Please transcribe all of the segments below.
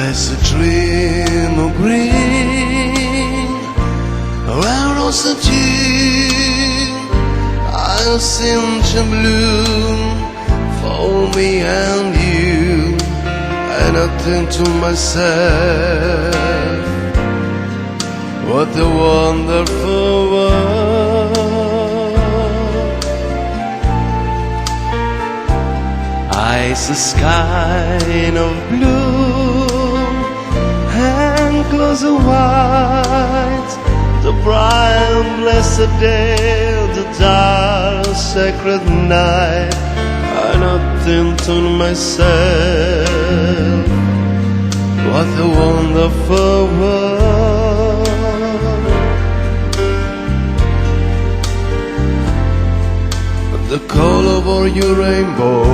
Life's a dream of green, where roses dew I seem to bloom for me and you. And I think to myself, what a wonderful world. Eyes a sky of blue, and close the white, the bright blessed day, the dark sacred night. And I think to myself, what a wonderful world. The color of your rainbow,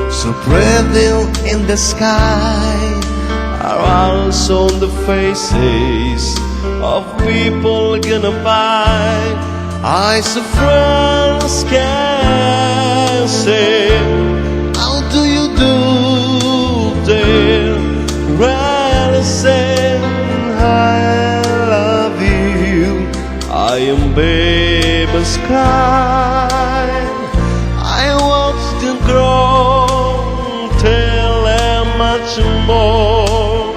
so pretty in the sky, are also on the faces of people gonna buy. Eyes of friends can say, how do you do, dear? Rather say, I love you. I am baby's cry. I watch them grow till they're much more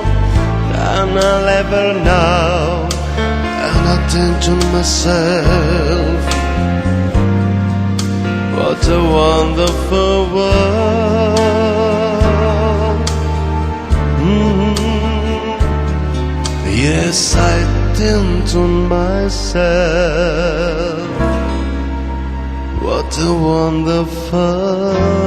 than I'll ever know. And I think to myself, what a wonderful world. Yes, I think to myself, what a wonderful